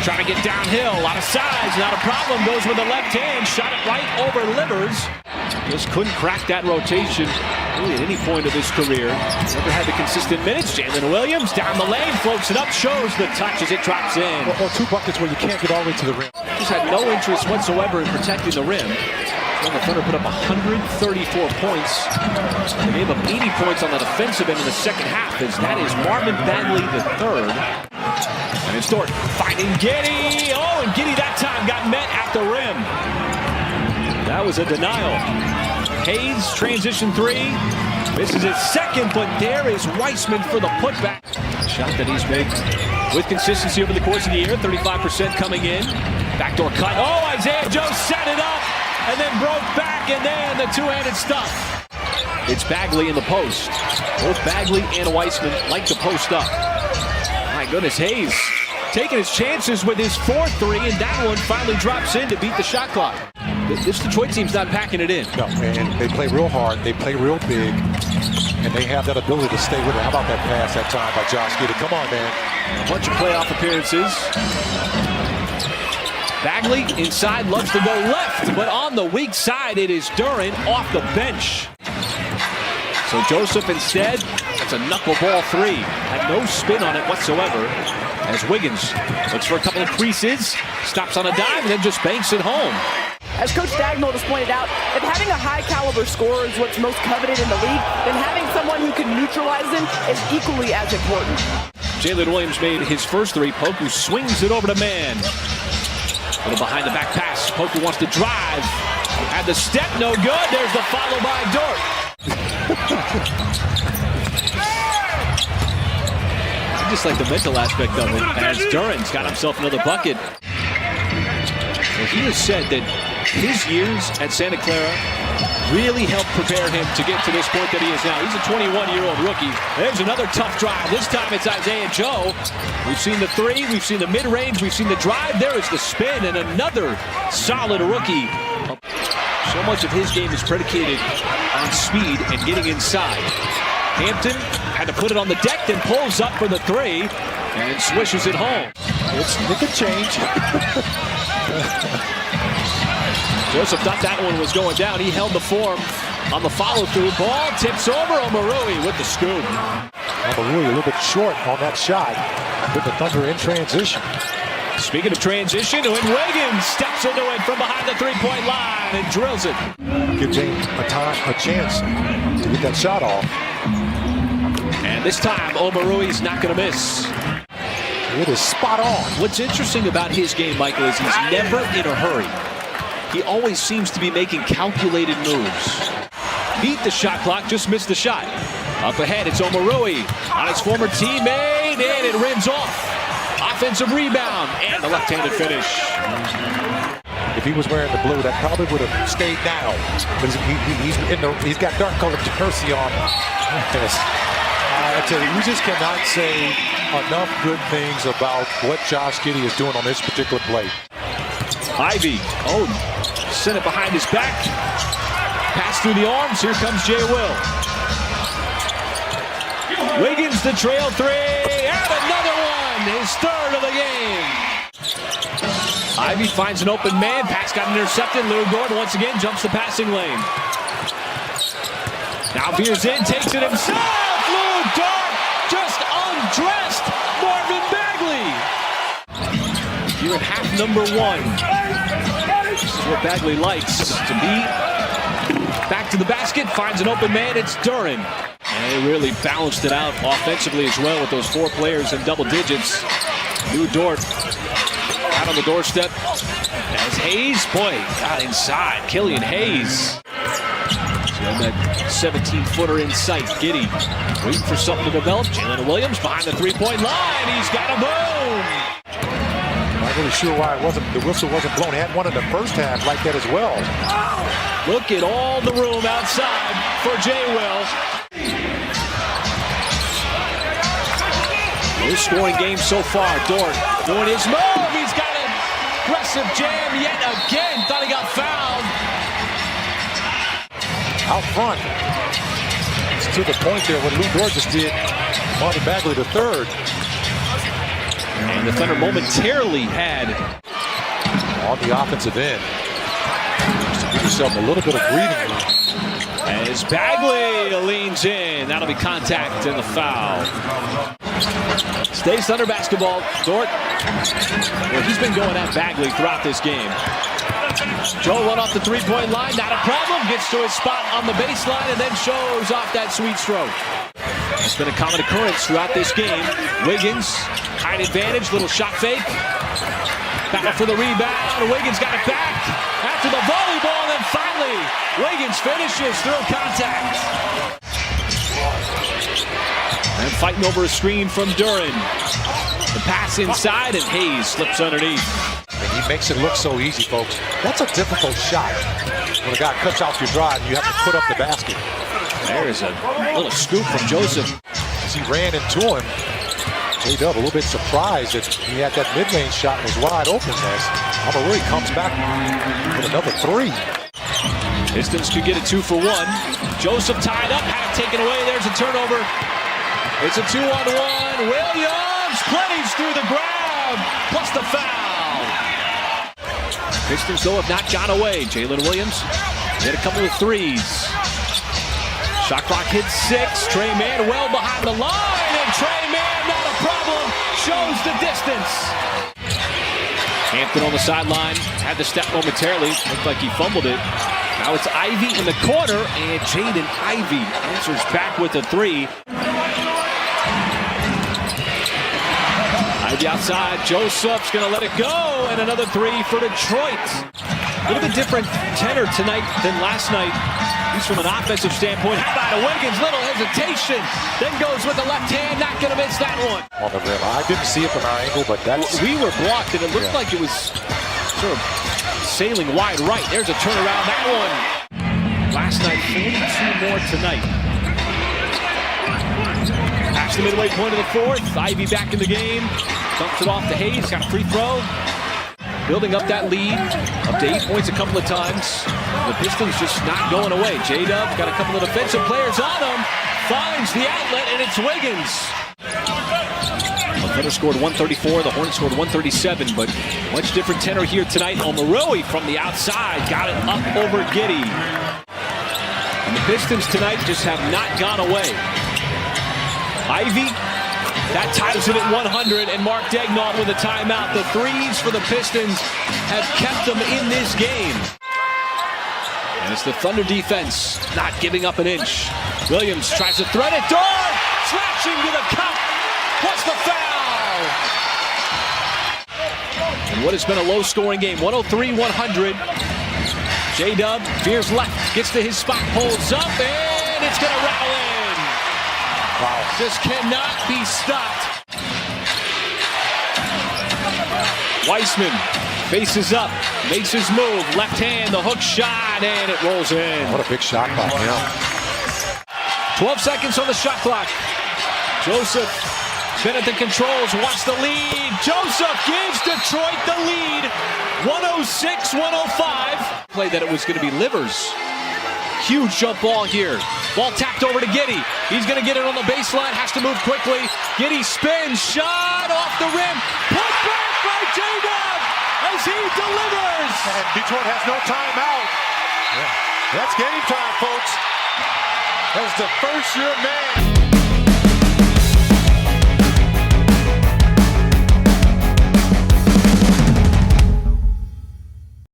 trying to get downhill. A lot of size, not a problem. Goes with the left hand. Shot it right over Livers. Just couldn't crack that rotation really at any point of his career. Never had the consistent minutes. Jalen Williams down the lane, floats it up, shows the touch as it drops in. Or 2 buckets where you can't get all the way to the rim. Just had no interest whatsoever in protecting the rim. The Thunder put up 134 points. They gave up 80 points on the defensive end in the second half, as that is Marvin Bagley III. And it's Dort finding Giddey. Oh, and Giddey that time got met at the rim. That was a denial. Hayes, transition 3. This is his second, but there is Weissman for the putback. Shot that he's made with consistency over the course of the year. 35% coming in. Backdoor cut. Oh, Isaiah Joe set it up and then broke back, and then the two-handed stuff. It's Bagley in the post. Both Bagley and Weissman like to post up. My goodness, Hayes taking his chances with his 4-3, and that one finally drops in to beat the shot clock. This Detroit team's not packing it in. No, and they play real hard, they play real big, and they have that ability to stay with it. How about that pass that time by Josh Giddey? Come on, man. A bunch of playoff appearances. Bagley inside, loves to go left, but on the weak side, it is Duren off the bench. So Joseph instead, it's a knuckleball 3. Had no spin on it whatsoever, as Wiggins looks for a couple of creases, stops on a dive, and then just banks it home. As Coach Dagnall just pointed out, if having a high-caliber scorer is what's most coveted in the league, then having someone who can neutralize them is equally as important. Jalen Williams made his first 3. Poku swings it over to Mann. A little behind the back pass. Poku wants to drive. Had the step, no good. There's the follow by Dort. I just like the mental aspect of it, as Duren's got himself another bucket. Well, he has said that his years at Santa Clara really helped prepare him to get to this point that he is now. He's a 21-year-old rookie. There's another tough drive. This time it's Isaiah Joe. We've seen the 3, we've seen the mid-range, we've seen the drive. There is the spin, and another solid rookie. So much of his game is predicated on speed and getting inside. Hampton had to put it on the deck, then pulls up for the 3 and swishes it home. It could change. Joseph thought that one was going down. He held the form on the follow-through. Ball tips over. Omarui with the scoop. Omarui a little bit short on that shot. With the Thunder in transition. Speaking of transition, when Wiggins steps into it from behind the three-point line and drills it. Give James a chance to get that shot off. And this time, Omarui's not going to miss. It is spot on. What's interesting about his game, Michael, is he's never in a hurry. He always seems to be making calculated moves. Beat the shot clock, just missed the shot. Up ahead, it's Omarui on his former teammate, and it rims off. Offensive rebound, and the left-handed finish. If he was wearing the blue, that probably would have stayed down. He's got dark-colored jersey on. I tell you, you just cannot say enough good things about what Josh Giddey is doing on this particular play. Ivy, sent it behind his back. Pass through the arms, here comes Jay Will. Wiggins the trail 3, and another one, his 3rd of the game. Ivy finds an open man, pass got intercepted. Lou Dort once again jumps the passing lane. Now veers in, takes it himself. Lou Dort just undressed Marvin Bagley. Here in half number 1. This is what Bagley likes, to be back to the basket, finds an open man, it's Duren. And they really balanced it out offensively as well with those 4 players in double digits. Lou Dort out on the doorstep as Hayes, got inside. Killian Hayes. So that 17-footer in sight. Giddey waiting for something to develop. Jalen Williams behind the three-point line. He's got a boom. Not really sure why the whistle wasn't blown. He had one in the first half like that as well. Look at all the room outside for Jay Will. His scoring game so far. Dort doing his move. He's got an aggressive jam yet again. Thought he got fouled. Out front. It's to the point there what Lou Dort just did. Marvin Bagley the 3rd. And the Thunder momentarily had On the offensive end. Just to give yourself a little bit of breathing room. as Bagley leans in. That'll be contact and the foul. Stays Thunder basketball. Dort, well, he's been going at Bagley throughout this game. Joe run off the three-point line, not a problem. Gets to his spot on the baseline and then shows off that sweet stroke. It's been a common occurrence throughout this game. Wiggins, height advantage, little shot fake. Battle for the rebound. Wiggins got it back after the volleyball, and then finally Wiggins finishes through contact. And fighting over a screen from Duren. The pass inside, and Hayes slips underneath. And he makes it look so easy, folks. That's a difficult shot. When a guy cuts out your drive, you have to put up the basket. There's a little scoop from Joseph. As he ran into him, J-Dub a little bit surprised that he had that mid-range shot and was wide open as Amarui comes back with another three. Pistons could get a 2 for 1. Joseph tied up, had it taken away. There's a turnover. It's a 2-on-1. Williams plays through the grab, plus the foul. Pistons, though, have not gone away. Jalen Williams hit a couple of threes. Shot clock hits 6. Trey Mann well behind the line, and Trey Mann, not a problem, shows the distance. Hampton on the sideline, had to step momentarily. Looked like he fumbled it. Now it's Ivy in the corner, and Jaden Ivey answers back with a 3. Ivy outside, Joseph's gonna let it go, and another 3 for Detroit. A little bit different tenor tonight than last night. He's from an offensive standpoint. How about a Wiggins? Little hesitation. Then goes with the left hand. Not going to miss that one. On the rim. I didn't see it from our angle, but that's... We were blocked, and it looked like it was sort of sailing wide right. There's a turnaround. That one. Last night, 42 more tonight. Past the midway point of the fourth. Ivy back in the game. Dumps it off to Hayes. Got a free throw. Building up that lead, up to 8 points a couple of times. The Pistons just not going away. J-Dub got a couple of defensive players on him. Finds the outlet, and it's Wiggins. The Thunder scored 134, the Hornets scored 137, but much different tenor here tonight. Omarui from the outside got it up over Giddey. And the Pistons tonight just have not gone away. Ivy. That ties it at 100, and Mark Daignault with a timeout. The threes for the Pistons have kept them in this game. And it's the Thunder defense not giving up an inch. Williams tries to thread it. Dort slashing to the cup. What's the foul? And what has been a low-scoring game, 103-100. J-Dub veers left, gets to his spot, pulls up, and it's going to rattle in. Wow. Just cannot be stopped. Weissman faces up, makes his move, left hand, the hook shot, and it rolls in. What a big shot by him. 12 seconds on the shot clock. Joseph, been at the controls, wants the lead. Joseph gives Detroit the lead, 106-105. Play that it was going to be Livers. Huge jump ball here. Ball tapped over to Giddey. He's going to get it on the baseline. Has to move quickly. Giddey spins. Shot off the rim. Put back by J-Dub as he delivers. And Detroit has no timeout. Yeah. That's game time, folks. That's the first-year man.